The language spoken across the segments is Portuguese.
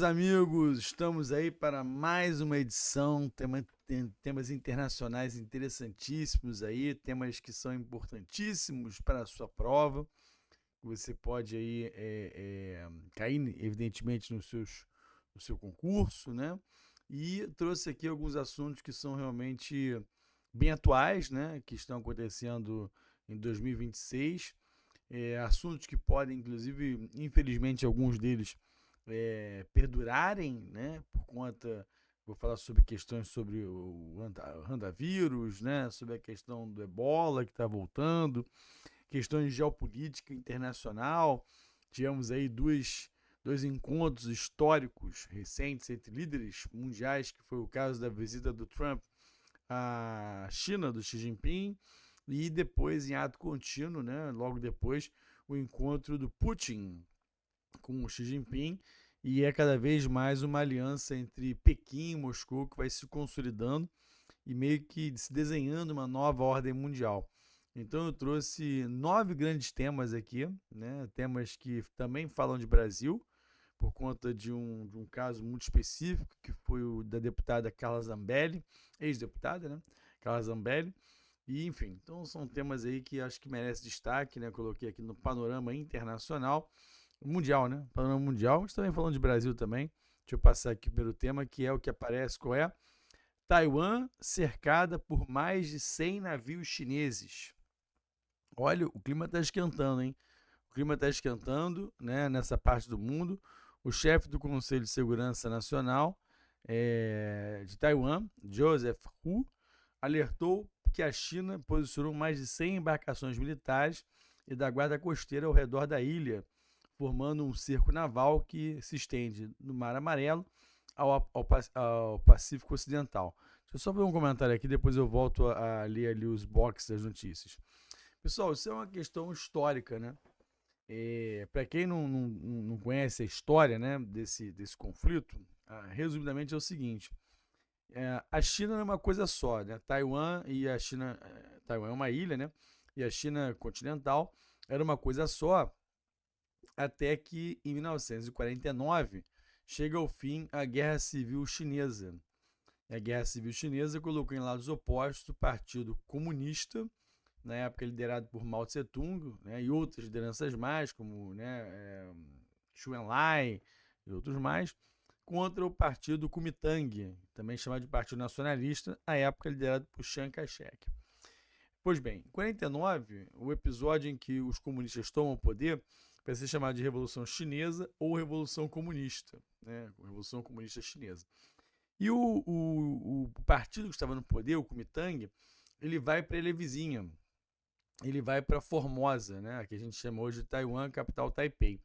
amigos, estamos aí para mais uma edição, temas internacionais interessantíssimos aí, temas que são importantíssimos para a sua prova. Você pode aí cair, evidentemente, no seu concurso, né? E trouxe aqui alguns assuntos que são realmente bem atuais, né? Que estão acontecendo em 2026. Assuntos que podem, inclusive, infelizmente, alguns deles perdurarem, né? Por conta, vou falar sobre questões sobre o handavírus, né? Sobre a questão do ebola que está voltando, questões de geopolítica internacional. Tivemos aí dois encontros históricos recentes entre líderes mundiais, que foi o caso da visita do Trump à China, do Xi Jinping, e depois, em ato contínuo, né, logo depois, o encontro do Putin com o Xi Jinping, e é cada vez mais uma aliança entre Pequim e Moscou que vai se consolidando e meio que se desenhando uma nova ordem mundial. Então eu trouxe 9 grandes temas aqui, né? Temas que também falam de Brasil, por conta de um caso muito específico, que foi o da deputada Carla Zambelli, ex-deputada, né? Carla Zambelli. E, enfim, então são temas aí que acho que merecem destaque, né? Coloquei aqui no panorama internacional, mundial, né? Panorama mundial, mas também falando de Brasil também. Deixa eu passar aqui pelo tema, que é o que aparece, qual é? Taiwan cercada por mais de 100 navios chineses. Olha, o clima está esquentando, hein? O clima está esquentando, né, nessa parte do mundo. O chefe do Conselho de Segurança Nacional de Taiwan, Joseph Hu, alertou que a China posicionou mais de 100 embarcações militares e da guarda costeira ao redor da ilha, formando um cerco naval que se estende do Mar Amarelo ao Pacífico Ocidental. Deixa eu só ver um comentário aqui, depois eu volto a ler ali os boxes das notícias. Pessoal, isso é uma questão histórica, né? Para quem não conhece a história, né, desse conflito, resumidamente é o seguinte: a China não é uma coisa só, né? Taiwan e a China, Taiwan é uma ilha, né? E a China continental era uma coisa só, até que em 1949 chega ao fim a Guerra Civil Chinesa. A Guerra Civil Chinesa colocou em lados opostos o Partido Comunista, na época liderado por Mao Tse-tung, né, e outras lideranças mais, como, né, Zhou Enlai e outros mais, contra o Partido Kuomintang, também chamado de Partido Nacionalista, na época liderado por Chiang Kai-shek. Pois bem, em 49, o episódio em que os comunistas tomam o poder vai ser chamado de Revolução Chinesa ou Revolução Comunista, né, Revolução Comunista Chinesa. E o partido que estava no poder, o Kuomintang, ele vai para a ilha vizinha, ele vai para Formosa, né, que a gente chama hoje de Taiwan, capital Taipei.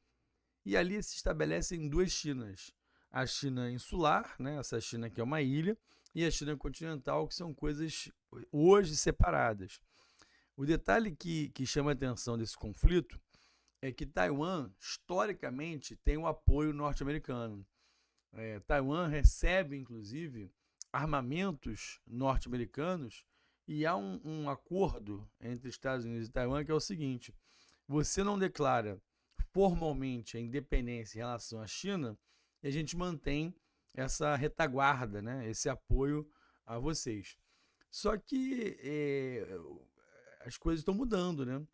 E ali se estabelecem duas Chinas. A China insular, né, essa China que é uma ilha, e a China continental, que são coisas hoje separadas. O detalhe que chama a atenção desse conflito é que Taiwan, historicamente, tem o apoio norte-americano. Taiwan recebe, inclusive, armamentos norte-americanos, e há um acordo entre Estados Unidos e Taiwan que é o seguinte: você não declara formalmente a independência em relação à China e a gente mantém essa retaguarda, né, esse apoio a vocês. Só que as coisas estão mudando, né?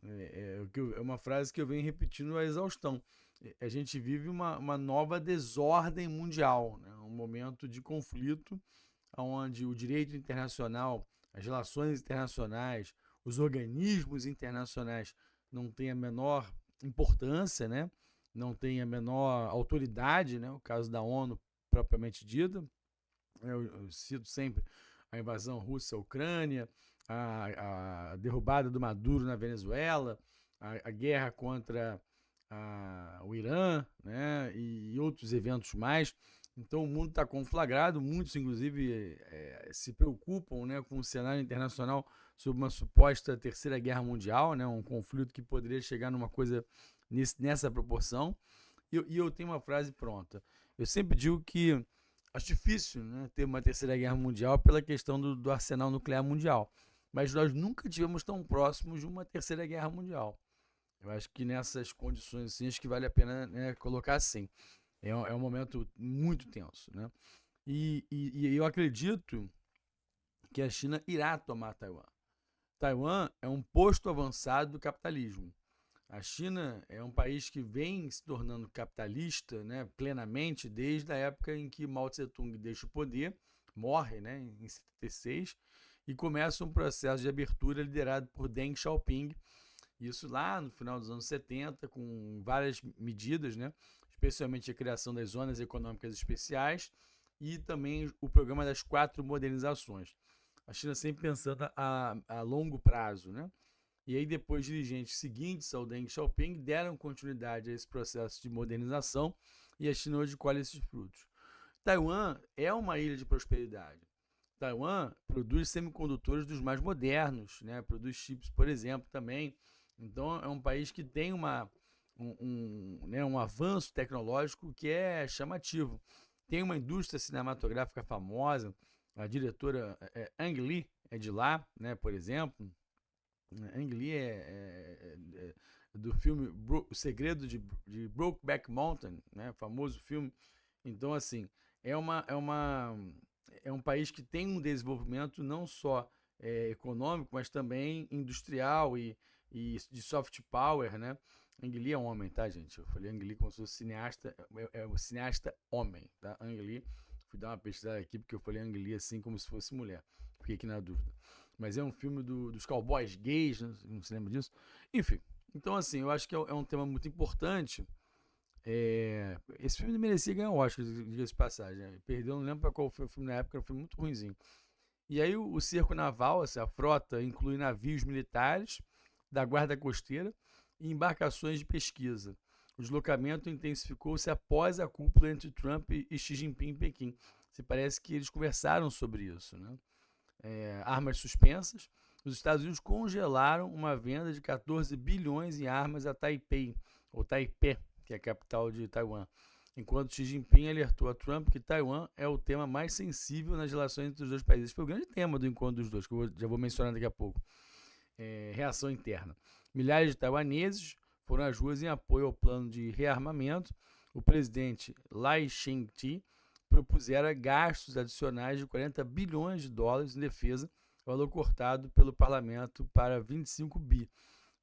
É uma frase que eu venho repetindo a exaustão. A gente vive uma nova desordem mundial, né? Um momento de conflito onde o direito internacional, as relações internacionais, os organismos internacionais não têm a menor importância, né? Não tem a menor autoridade, né? O caso da ONU propriamente dita. Eu cito sempre a invasão russa à Ucrânia, a derrubada do Maduro na Venezuela, a guerra contra o Irã, né, e outros eventos mais. Então o mundo está conflagrado, muitos inclusive se preocupam, né, com o cenário internacional sobre uma suposta terceira guerra mundial, né, um conflito que poderia chegar numa coisa nessa proporção. E eu tenho uma frase pronta. Eu sempre digo que acho difícil, né, ter uma terceira guerra mundial pela questão do arsenal nuclear mundial. Mas nós nunca tivemos tão próximos de uma terceira guerra mundial. Eu acho que nessas condições assim, acho que vale a pena, né, colocar assim. É um momento muito tenso, né? E eu acredito que a China irá tomar Taiwan. Taiwan é um posto avançado do capitalismo. A China é um país que vem se tornando capitalista, né, plenamente desde a época em que Mao Tse-tung deixa o poder, morre, né, em 76, e começa um processo de abertura liderado por Deng Xiaoping. Isso lá no final dos anos 70, com várias medidas, né, especialmente a criação das zonas econômicas especiais e também o programa das 4 modernizações. A China sempre pensando a longo prazo, né? E aí depois dirigentes seguintes ao Deng Xiaoping deram continuidade a esse processo de modernização e a China hoje colhe esses frutos. Taiwan é uma ilha de prosperidade. Taiwan produz semicondutores dos mais modernos, né? Produz chips, por exemplo, também. Então é um país que tem um avanço tecnológico que é chamativo. Tem uma indústria cinematográfica famosa, a diretora Ang Lee é de lá, né, por exemplo. Ang Lee é do filme O Segredo de Brokeback Mountain, né, famoso filme. Então, assim, é, uma, é, uma, é um país que tem um desenvolvimento não só econômico, mas também industrial e de soft power, né? Ang Lee é homem, tá, gente? Eu falei Ang Lee como se fosse cineasta, é o cineasta homem, tá? Ang Lee, fui dar uma pesquisada aqui porque eu falei Ang Lee assim como se fosse mulher. Fiquei aqui na dúvida. Mas é um filme dos cowboys gays, né? Não se lembra disso? Enfim, então assim, eu acho que é um tema muito importante. Esse filme merecia ganhar um Oscar, diga-se de passagem. Perdeu, não lembro para qual foi o filme na época, era um filme muito ruimzinho. E aí o cerco naval, assim, a frota, inclui navios militares da guarda costeira e embarcações de pesquisa. O deslocamento intensificou-se após a cúpula entre Trump e Xi Jinping em Pequim. Se parece que eles conversaram sobre isso, né? Armas suspensas. Os Estados Unidos congelaram uma venda de 14 bilhões em armas a Taipei, ou Taipei, que é a capital de Taiwan, enquanto Xi Jinping alertou a Trump que Taiwan é o tema mais sensível nas relações entre os dois países. Esse foi o grande tema do encontro dos dois, que eu já vou mencionar daqui a pouco. Reação interna. Milhares de taiwaneses foram às ruas em apoio ao plano de rearmamento. O presidente Lai Ching-te propusera gastos adicionais de 40 bilhões de dólares em defesa, valor cortado pelo parlamento para 25 bi.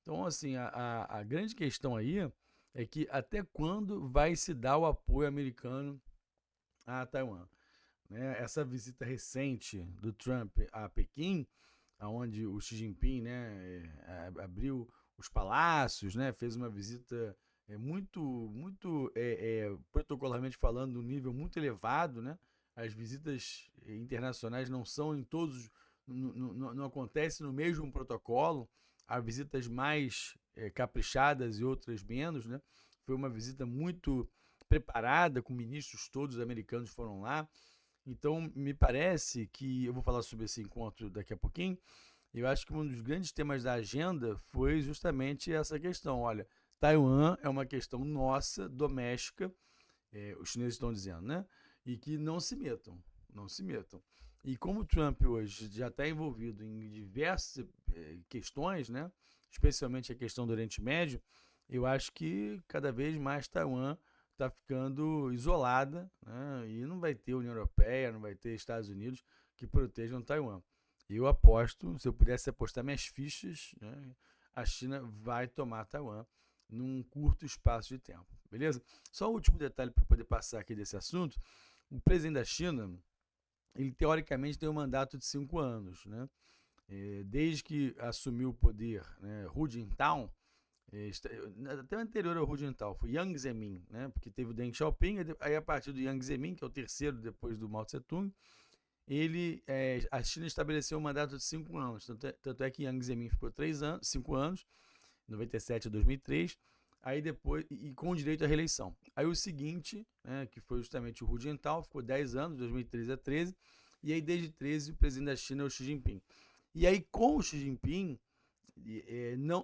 Então, assim, a grande questão aí é que até quando vai se dar o apoio americano a Taiwan? Né? Essa visita recente do Trump a Pequim, onde o Xi Jinping, né, abriu os palácios, né, fez uma visita muito protocolarmente falando, um nível muito elevado, né? As visitas internacionais não são em todos, não acontece no mesmo protocolo. Há visitas mais caprichadas e outras menos, né? Foi uma visita muito preparada, com ministros todos americanos foram lá. Então, me parece que eu vou falar sobre esse encontro daqui a pouquinho. Eu acho que um dos grandes temas da agenda foi justamente essa questão. Olha, Taiwan é uma questão nossa, doméstica, os chineses estão dizendo, né? E que não se metam, não se metam. E como o Trump hoje já está envolvido em diversas questões, né? Especialmente a questão do Oriente Médio, eu acho que cada vez mais Taiwan está ficando isolada, né? E não vai ter União Europeia, não vai ter Estados Unidos que protejam Taiwan. Eu aposto, se eu pudesse apostar minhas fichas, né, a China vai tomar Taiwan num curto espaço de tempo, beleza? Só um último detalhe para poder passar aqui desse assunto. O presidente da China, ele teoricamente tem um mandato de 5 anos, né? Desde que assumiu o poder, né, Hu Jintao, até o anterior ao Hu Jintao, foi Jiang Zemin, né? Porque teve o Deng Xiaoping, aí a partir do Jiang Zemin, que é o terceiro depois do Mao Tse-tung, a China estabeleceu um mandato de 5 anos. Tanto é que Jiang Zemin ficou 5 anos, 97 a 2003, aí depois, e com direito à reeleição. Aí o seguinte, né, que foi justamente o Hu Jintao, ficou 10 anos, 2013 a 13, e aí desde 13 o presidente da China é o Xi Jinping. E aí com o Xi Jinping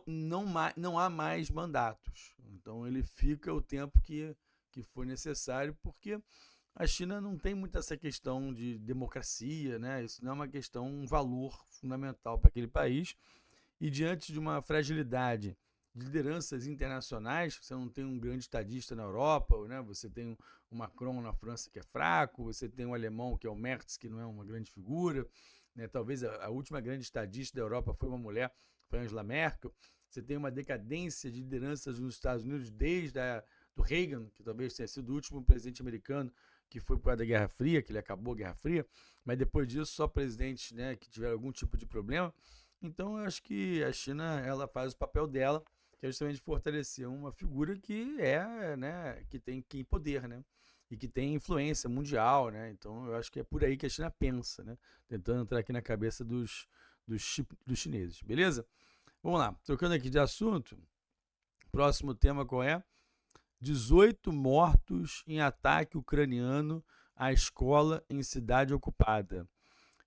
não há mais mandatos. Então ele fica o tempo que for necessário, porque a China não tem muito essa questão de democracia, né? Isso não é uma questão, um valor fundamental para aquele país. E diante de uma fragilidade de lideranças internacionais. Você não tem um grande estadista na Europa, né? Você tem o Macron na França, que é fraco, você tem o alemão, que é o Merz, que não é uma grande figura, né? Talvez a última grande estadista da Europa foi uma mulher, foi Angela Merkel. Você tem uma decadência de lideranças nos Estados Unidos desde do Reagan, que talvez tenha sido o último presidente americano que foi por causa da Guerra Fria, que ele acabou a Guerra Fria, mas depois disso só presidentes, né, que tiveram algum tipo de problema. Então eu acho que a China ela faz o papel dela, que é justamente fortalecer uma figura que é, né, que tem poder, né, e que tem influência mundial, né. Então eu acho que é por aí que a China pensa, né, tentando entrar aqui na cabeça dos chineses, beleza? Vamos lá, trocando aqui de assunto. Próximo tema qual é? 18 mortos em ataque ucraniano à escola em cidade ocupada.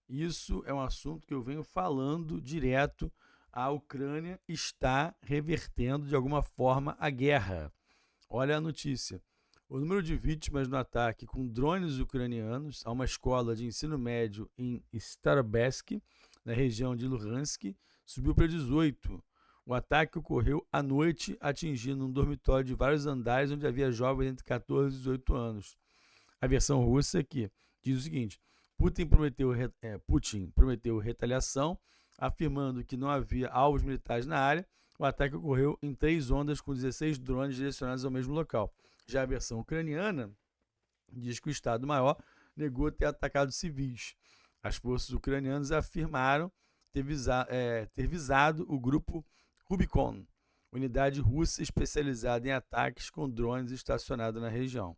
Isso é um assunto que eu venho falando direto. A Ucrânia está revertendo de alguma forma a guerra. Olha a notícia. O número de vítimas no ataque com drones ucranianos a uma escola de ensino médio em Starobesk, na região de Luhansk, subiu para 18. O ataque ocorreu à noite, atingindo um dormitório de vários andares onde havia jovens entre 14 e 18 anos. A versão russa aqui diz o seguinte: Putin prometeu retaliação, afirmando que não havia alvos militares na área. O ataque ocorreu em 3 ondas com 16 drones direcionados ao mesmo local. Já a versão ucraniana diz que o Estado-Maior negou ter atacado civis. As forças ucranianas afirmaram ter visado o grupo Rubicon, unidade russa especializada em ataques com drones estacionada na região.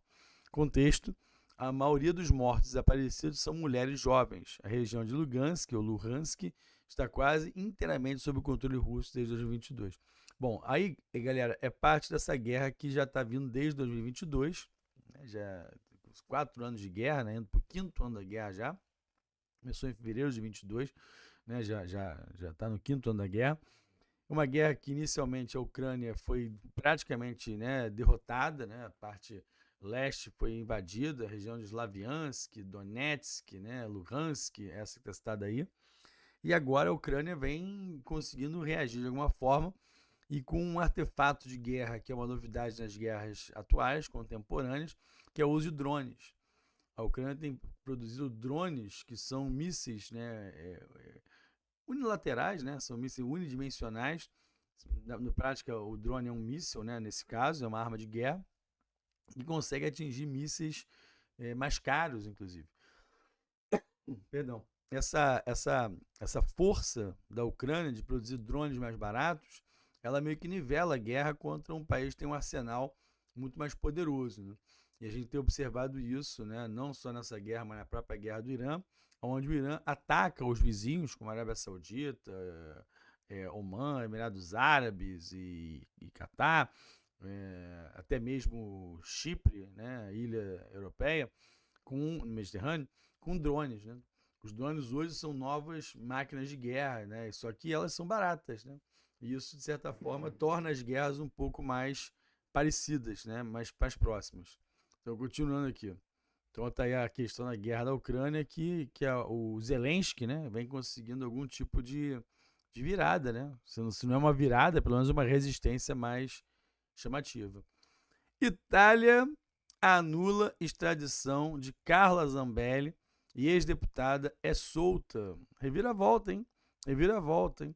Contexto: a maioria dos mortos desaparecidos são mulheres jovens. A região de Lugansk, ou Luhansk, está quase inteiramente sob o controle russo desde 2022. Bom, aí, galera, é parte dessa guerra que já está vindo desde 2022, né, já 4 anos de guerra, né, indo para o 5º ano da guerra já. Começou em fevereiro de 22, né, já está no 5º ano da guerra. Uma guerra que inicialmente a Ucrânia foi praticamente, né, derrotada, né, a parte leste foi invadida, a região de Slaviansk, Donetsk, né, Luhansk, essa que está citada aí. E agora a Ucrânia vem conseguindo reagir de alguma forma e com um artefato de guerra, que é uma novidade nas guerras atuais, contemporâneas, que é o uso de drones. A Ucrânia tem produzido drones que são mísseis, né, unilaterais, né, são mísseis unidimensionais. Na prática, o drone é um míssil, né, nesse caso, é uma arma de guerra, e consegue atingir mísseis mais caros, inclusive. Perdão. Essa força da Ucrânia de produzir drones mais baratos, ela meio que nivela a guerra contra um país que tem um arsenal muito mais poderoso, né? E a gente tem observado isso, né, não só nessa guerra, mas na própria guerra do Irã, onde o Irã ataca os vizinhos, como a Arábia Saudita, Omã, Emirados Árabes e Catar, até mesmo Chipre, né, ilha europeia, no Mediterrâneo, com drones, né? Os drones hoje são novas máquinas de guerra, né? Só que elas são baratas, né? E isso, de certa forma, torna as guerras um pouco mais parecidas, né? Mais próximas. Então, continuando aqui. Então, está aí a questão da guerra da Ucrânia, que o Zelensky, né, vem conseguindo algum tipo de virada, né? Se não é uma virada, pelo menos uma resistência mais chamativa. Itália anula extradição de Carla Zambelli e ex-deputada é solta. Reviravolta, hein? Reviravolta, hein?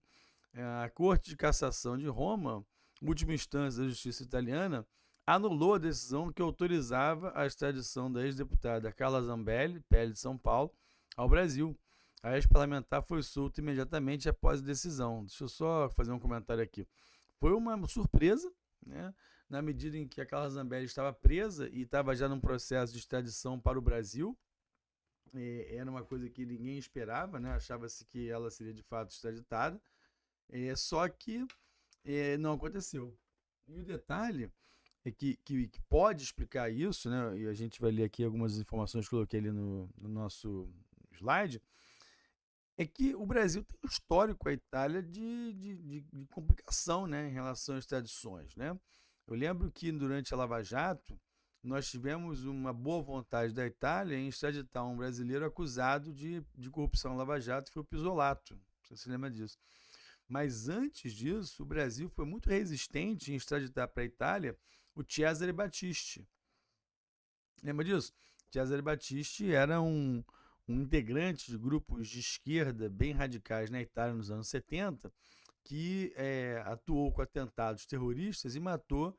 A Corte de Cassação de Roma, última instância da justiça italiana, anulou a decisão que autorizava a extradição da ex-deputada Carla Zambelli, PL de São Paulo, ao Brasil. A ex-parlamentar foi solta imediatamente após a decisão. Deixa eu só fazer um comentário aqui. Foi uma surpresa, né? Na medida em que a Carla Zambelli estava presa e estava já num processo de extradição para o Brasil. Era uma coisa que ninguém esperava, né? Achava-se que ela seria de fato extraditada. Só que não aconteceu. E o detalhe é que pode explicar isso, né? E a gente vai ler aqui algumas informações que eu coloquei ali no nosso slide, é que o Brasil tem um histórico com a Itália de complicação, né, em relação às tradições, né? Eu lembro que durante a Lava Jato, nós tivemos uma boa vontade da Itália em extraditar um brasileiro acusado de corrupção na Lava Jato, que foi o Pisolato. Você se lembra disso? Mas antes disso, o Brasil foi muito resistente em extraditar para a Itália o Cesare Battisti. Lembra disso? Cesare Battisti era um integrante de grupos de esquerda bem radicais na Itália nos anos 70, que atuou com atentados terroristas e matou,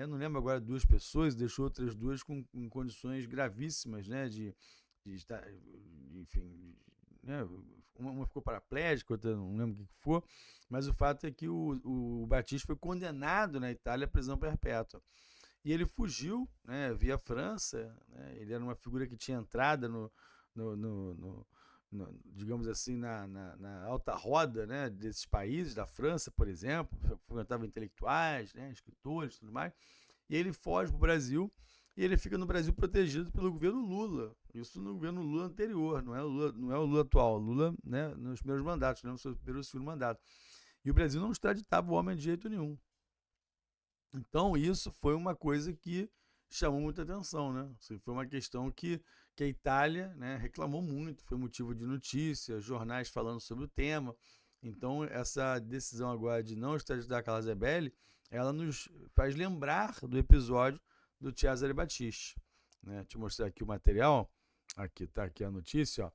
não lembro agora, 2 pessoas, deixou outras 2 com condições gravíssimas, né, de estar, enfim, né, uma ficou paraplégica, outra não lembro o que foi, mas o fato é que o Batista foi condenado na Itália à prisão perpétua. E ele fugiu, né, via França, né, ele era uma figura que tinha entrada no, no, no, digamos assim, na alta roda, né, desses países, da França, por exemplo, frequentava intelectuais, né, escritores e tudo mais, e ele foge para o Brasil e ele fica no Brasil protegido pelo governo Lula. Isso no governo Lula anterior, não é o Lula atual, Lula, né, nos primeiros mandatos, né, no seu primeiro e segundo mandato. E o Brasil não extraditava o homem de jeito nenhum. Então, isso foi uma coisa que chamou muita atenção, né? Foi uma questão que a Itália, né, reclamou muito, foi motivo de notícia, jornais falando sobre o tema. Então, essa decisão agora de não extraditar a Carla Zambelli, ela nos faz lembrar do episódio do Cesare Battisti. Né? Deixa eu mostrar aqui o material. Aqui está aqui a notícia. Ó.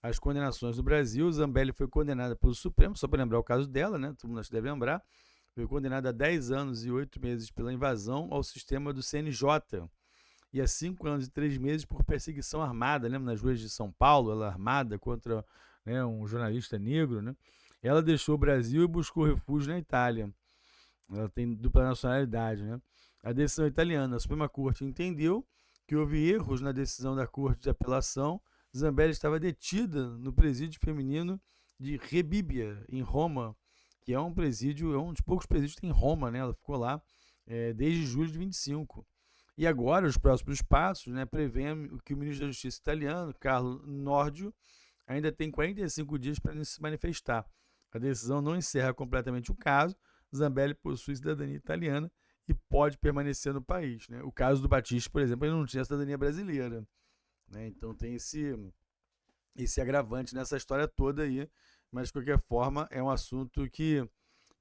As condenações do Brasil. Zambelli foi condenada pelo Supremo, só para lembrar o caso dela, né? Todo mundo deve lembrar. Foi condenada a 10 anos e 8 meses pela invasão ao sistema do CNJ e a 5 anos e 3 meses por perseguição armada. Lembra, nas ruas de São Paulo, ela armada contra, né, um jornalista negro. Né? Ela deixou o Brasil e buscou refúgio na Itália. Ela tem dupla nacionalidade. Né? A decisão italiana, a Suprema Corte entendeu que houve erros na decisão da Corte de Apelação. Zambelli estava detida no presídio feminino de Rebibbia, em Roma, que é um presídio, é um dos poucos presídios que tem em Roma, né? Ela ficou lá desde julho de 25. E agora, os próximos passos, né, prevêem que o ministro da Justiça italiano, Carlo Nordio, ainda tem 45 dias para se manifestar. A decisão não encerra completamente o caso. Zambelli possui cidadania italiana e pode permanecer no país. Né? O caso do Battisti, por exemplo, ele não tinha cidadania brasileira. Né? Então tem esse agravante nessa história toda aí. Mas, de qualquer forma, é um assunto que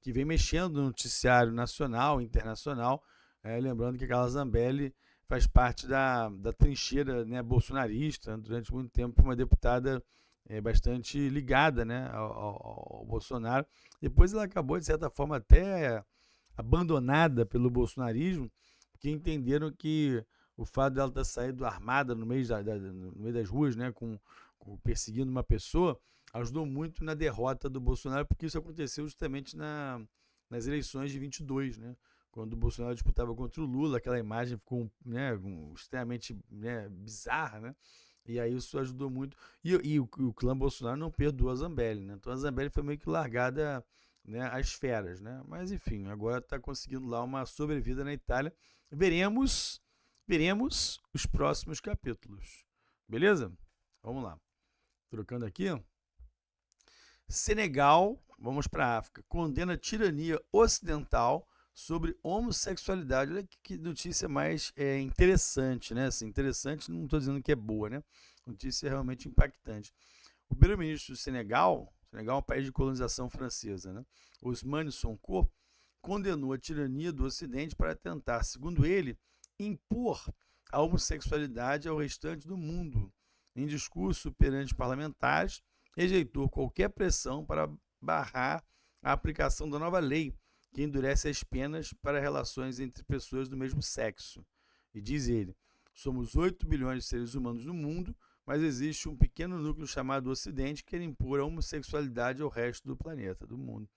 vem mexendo no noticiário nacional e internacional. Lembrando que a Carla Zambelli faz parte da trincheira, né, bolsonarista. Durante muito tempo, uma deputada bastante ligada, né, ao Bolsonaro. Depois ela acabou, de certa forma, até abandonada pelo bolsonarismo, porque entenderam que o fato dela ter saído armada no meio das ruas, né, perseguindo uma pessoa, ajudou muito na derrota do Bolsonaro, porque isso aconteceu justamente nas eleições de 22, né? Quando o Bolsonaro disputava contra o Lula, aquela imagem ficou, né, extremamente, né, bizarra, né? E aí isso ajudou muito. E o clã Bolsonaro não perdoou a Zambelli, né? Então a Zambelli foi meio que largada, né, às feras, né? Mas enfim, agora está conseguindo lá uma sobrevida na Itália. Veremos os próximos capítulos. Beleza? Vamos lá. Trocando aqui. Senegal, vamos para a África, condena a tirania ocidental sobre homossexualidade. Olha que notícia mais interessante, né? Assim, interessante, não estou dizendo que é boa, né? Notícia realmente impactante. O primeiro-ministro do Senegal é um país de colonização francesa, né? Ousmane Sonko condenou a tirania do Ocidente para tentar, segundo ele, impor a homossexualidade ao restante do mundo. Em discurso perante parlamentares, rejeitou qualquer pressão para barrar a aplicação da nova lei, que endurece as penas para relações entre pessoas do mesmo sexo. E diz ele, somos 8 bilhões de seres humanos no mundo, mas existe um pequeno núcleo chamado Ocidente que quer impor a homossexualidade ao resto do planeta, do mundo.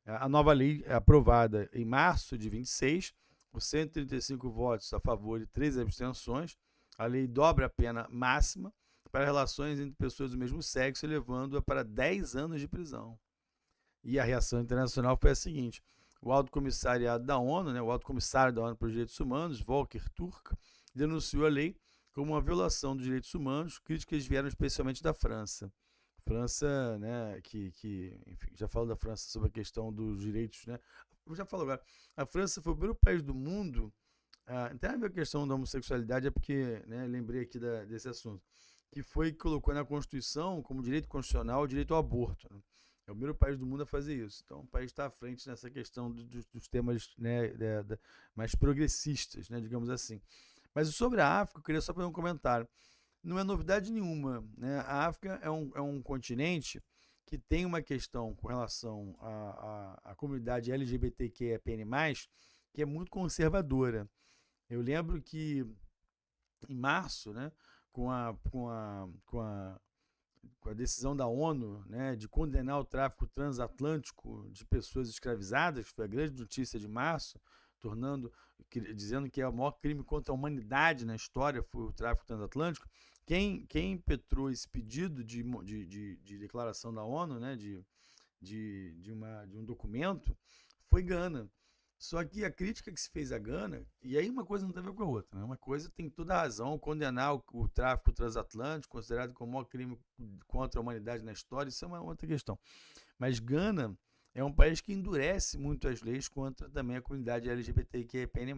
A nova lei é aprovada em março de 26, por 135 votos a favor e 13 abstenções. A lei dobra a pena máxima para relações entre pessoas do mesmo sexo, elevando-a para 10 anos de prisão. E a reação internacional foi a seguinte: o Alto Comissariado da ONU, né, o Alto Comissário da ONU para os Direitos Humanos, Volker Turk, denunciou a lei como uma violação dos direitos humanos. Críticas vieram especialmente da França. França, né, enfim, já falo da França sobre a questão dos direitos, né? Eu já falo agora. A França foi o primeiro país do mundo. Não tem a ver com a questão da homossexualidade, é porque, né, lembrei aqui desse assunto, que colocou na Constituição como direito constitucional o direito ao aborto. Né? É o primeiro país do mundo a fazer isso. Então, o país está à frente nessa questão dos temas, né, mais progressistas, né, digamos assim. Mas sobre a África, eu queria só fazer um comentário. Não é novidade nenhuma, né? A África é um continente que tem uma questão com relação à comunidade LGBTQIAPN+, que é muito conservadora. Eu lembro que em março, né, com a decisão da ONU, né, de condenar o tráfico transatlântico de pessoas escravizadas, que foi a grande notícia de março, dizendo que é o maior crime contra a humanidade na história foi o tráfico transatlântico. Quem impetrou esse pedido de declaração da ONU, né, de um documento, foi Gana. Só que a crítica que se fez a Gana, e aí uma coisa não tem a ver com a outra, né? Uma coisa tem toda a razão, condenar o tráfico transatlântico, considerado como o maior crime contra a humanidade na história, isso é uma outra questão. Mas Gana é um país que endurece muito as leis contra também a comunidade LGBTQIAPN+.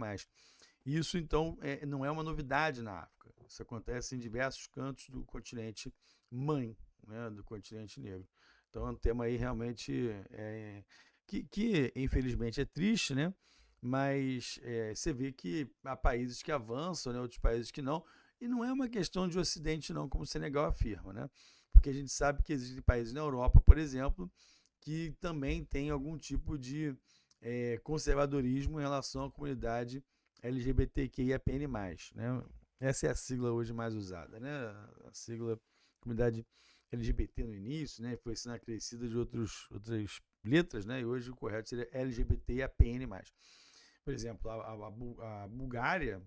Isso, então, não é uma novidade na África. Isso acontece em diversos cantos do continente mãe, né, do continente negro. Então, é um tema aí realmente que infelizmente é triste, né? Mas você vê que há países que avançam, né, outros países que não. E não é uma questão de Ocidente, não, como o Senegal afirma, né? Porque a gente sabe que existem países na Europa, por exemplo, que também tem algum tipo de conservadorismo em relação à comunidade LGBTQIAPN+, né? Essa é a sigla hoje mais usada, né? A sigla comunidade LGBT no início, né? Foi sendo acrescida de outras letras, né? E hoje o correto seria LGBTIAPN+. Por exemplo, a Bulgária,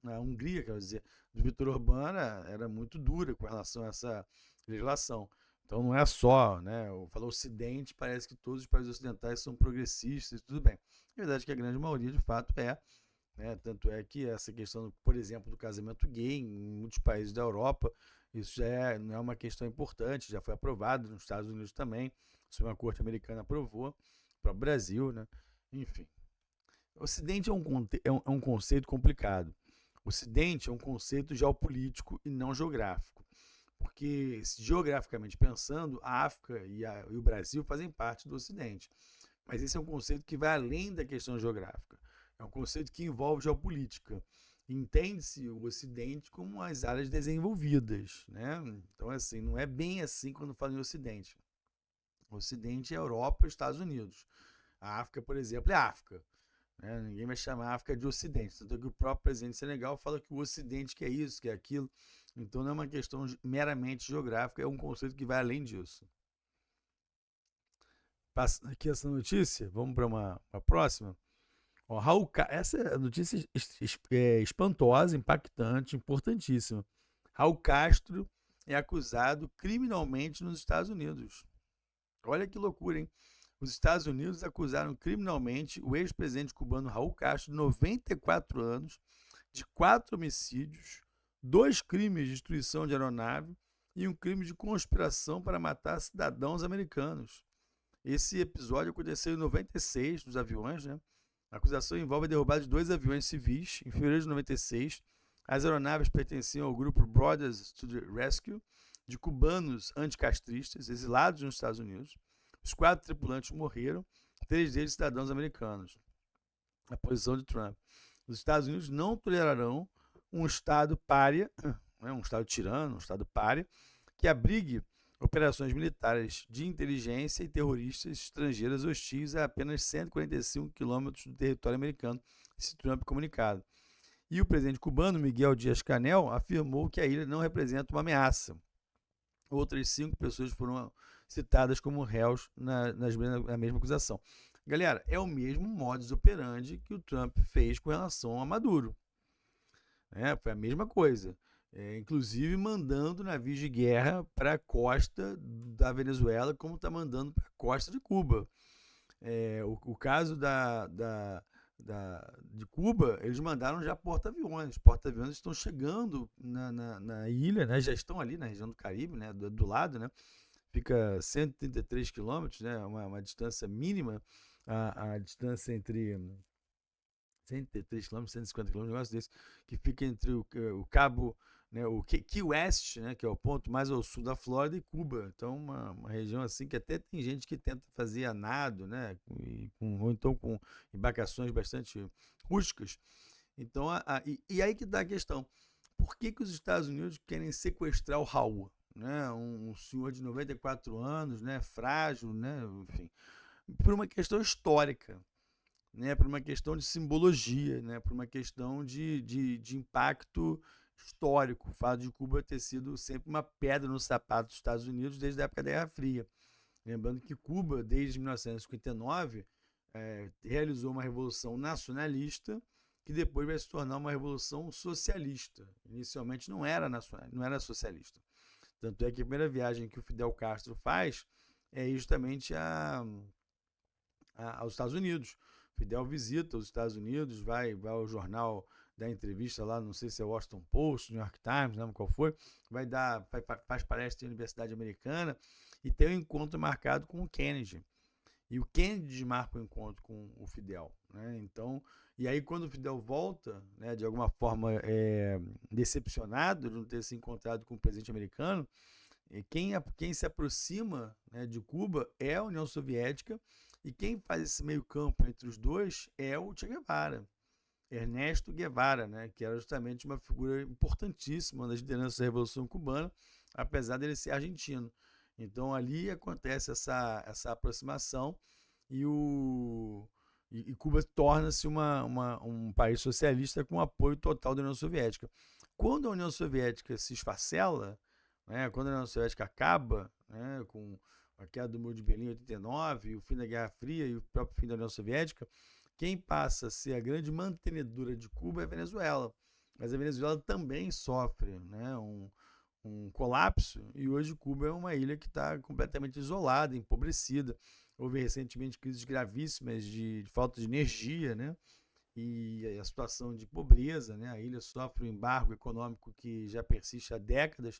a Hungria, quer dizer, do Viktor Orbán era muito dura com relação a essa legislação. Então não é só, né? Falou Ocidente, parece que todos os países ocidentais são progressistas e tudo bem. A verdade é que a grande maioria, de fato, né? Tanto é que essa questão, por exemplo, do casamento gay em muitos países da Europa, isso já não é uma questão importante, já foi aprovado nos Estados Unidos também, a Suprema Corte Americana aprovou, para o Brasil, né? Enfim. O Ocidente é um conceito complicado. O Ocidente é um conceito geopolítico e não geográfico. Porque, geograficamente pensando, a África e o Brasil fazem parte do Ocidente. Mas esse é um conceito que vai além da questão geográfica. É um conceito que envolve geopolítica. Entende-se o Ocidente como as áreas desenvolvidas, né? Então, assim, não é bem assim quando fala em Ocidente. O Ocidente é Europa e Estados Unidos. A África, por exemplo, é África. Né? Ninguém vai chamar a África de Ocidente. Tanto que o próprio presidente Senegal fala que o Ocidente que é isso, que é aquilo. Então, não é uma questão meramente geográfica, é um conceito que vai além disso. Passando aqui essa notícia, vamos para uma próxima. Ó, essa notícia é espantosa, impactante, importantíssima. Raul Castro é acusado criminalmente nos Estados Unidos. Olha que loucura, hein? Os Estados Unidos acusaram criminalmente o ex-presidente cubano Raul Castro, de 94 anos, de 4 homicídios, 2 crimes de destruição de aeronave e um crime de conspiração para matar cidadãos americanos. Esse episódio aconteceu em 96, dos aviões, né? A acusação envolve a derrubada de 2 aviões civis em fevereiro de 96. As aeronaves pertenciam ao grupo Brothers to the Rescue, de cubanos anticastristas exilados nos Estados Unidos. Os 4 tripulantes morreram, 3 deles cidadãos americanos. A posição de Trump. Os Estados Unidos não tolerarão um Estado pária, um Estado tirano, um Estado pária, que abrigue operações militares de inteligência e terroristas estrangeiras hostis a apenas 145 quilômetros do território americano, esse Trump comunicado. E o presidente cubano, Miguel Díaz-Canel, afirmou que a ilha não representa uma ameaça. Outras 5 pessoas foram citadas como réus na mesma acusação. Galera, é o mesmo modus operandi que o Trump fez com relação a Maduro. Foi a mesma coisa. Inclusive mandando navios de guerra para a costa da Venezuela, como está mandando para a costa de Cuba. O caso de Cuba, eles mandaram já porta-aviões. Os porta-aviões estão chegando na ilha, né? Já estão ali na região do Caribe, né? do lado, né? Fica 133 quilômetros, né? Uma distância mínima, a distância entre 133 quilômetros, 150 quilômetros, um negócio desse, que fica entre o Cabo né, o Key West, né, que é o ponto mais ao sul da Flórida, e Cuba. Então, uma região assim que até tem gente que tenta fazer a nado, né, ou então com embarcações bastante rústicas. Então, e aí que dá a questão. Por que, que os Estados Unidos querem sequestrar o Raul? Né, um senhor de 94 anos, né, frágil, né, enfim, por uma questão histórica, né, por uma questão de simbologia, né, por uma questão de impacto histórico. O fato de Cuba ter sido sempre uma pedra no sapato dos Estados Unidos desde a época da Guerra Fria. Lembrando que Cuba, desde 1959, realizou uma revolução nacionalista que depois vai se tornar uma revolução socialista. Inicialmente não era nacional, não era socialista. Tanto é que a primeira viagem que o Fidel Castro faz é justamente aos Estados Unidos. Fidel visita os Estados Unidos, vai ao jornal da entrevista lá, não sei se é Washington Post, New York Times, não lembro qual foi, faz palestra na Universidade Americana e tem um encontro marcado com o Kennedy. E o Kennedy marca o encontro com o Fidel, né? Então, e aí quando o Fidel volta, né, de alguma forma decepcionado de não ter se encontrado com o presidente americano, quem se aproxima, né, de Cuba é a União Soviética, e quem faz esse meio campo entre os dois é o Che Guevara, Ernesto Guevara, né, que era justamente uma figura importantíssima das lideranças da Revolução Cubana, apesar dele ser argentino. Então ali acontece essa aproximação e, Cuba torna-se um país socialista com apoio total da União Soviética. Quando a União Soviética se esfacela, né, quando a União Soviética acaba, né, com a queda do Muro de Berlim em 89, o fim da Guerra Fria e o próprio fim da União Soviética, quem passa a ser a grande mantenedora de Cuba é a Venezuela. Mas a Venezuela também sofre, né, um colapso, e hoje Cuba é uma ilha que está completamente isolada, empobrecida. Houve recentemente crises gravíssimas de falta de energia, né? E a situação de pobreza, né? A ilha sofre um embargo econômico que já persiste há décadas,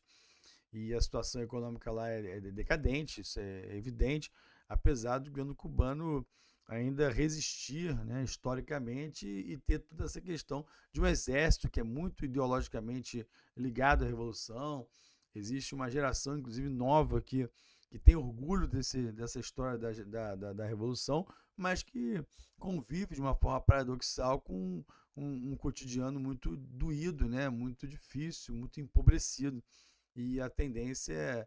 e a situação econômica lá é decadente, isso é evidente, apesar do governo cubano ainda resistir, né, historicamente, e ter toda essa questão de um exército que é muito ideologicamente ligado à revolução. Existe uma geração, inclusive, nova que tem orgulho dessa história da revolução, mas que convive de uma forma paradoxal com um cotidiano muito doído, né, muito difícil, muito empobrecido. E a tendência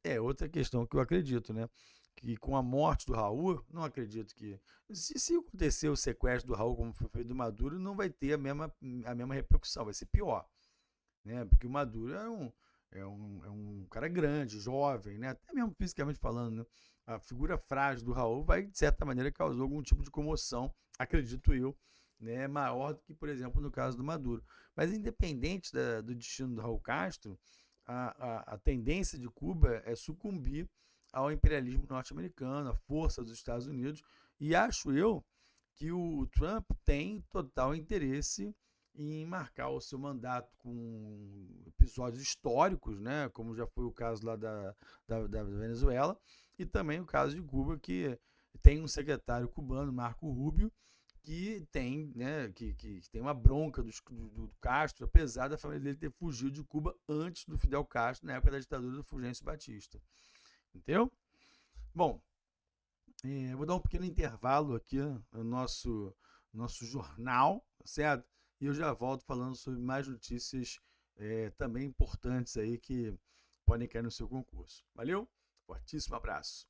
é outra questão que eu acredito, né? Que com a morte do Raul, não acredito que. Se acontecer o sequestro do Raul, como foi feito do Maduro, não vai ter a mesma repercussão, vai ser pior. Né? Porque o Maduro é um cara grande, jovem, né? Até mesmo fisicamente falando, né? A figura frágil do Raul vai, de certa maneira, causar algum tipo de comoção, acredito eu, né? Maior do que, por exemplo, no caso do Maduro. Mas independente do destino do Raul Castro, a tendência de Cuba é sucumbir ao imperialismo norte-americano, à força dos Estados Unidos, e acho eu que o Trump tem total interesse em marcar o seu mandato com episódios históricos, né, como já foi o caso lá da Venezuela, e também o caso de Cuba, que tem um secretário cubano, Marco Rubio, que tem, né, que tem uma bronca do Castro, apesar da família dele ter fugido de Cuba antes do Fidel Castro, na época da ditadura do Fulgêncio Batista. Entendeu? Bom, vou dar um pequeno intervalo aqui no nosso jornal, certo? E eu já volto falando sobre mais notícias também importantes aí que podem cair no seu concurso. Valeu? Fortíssimo abraço.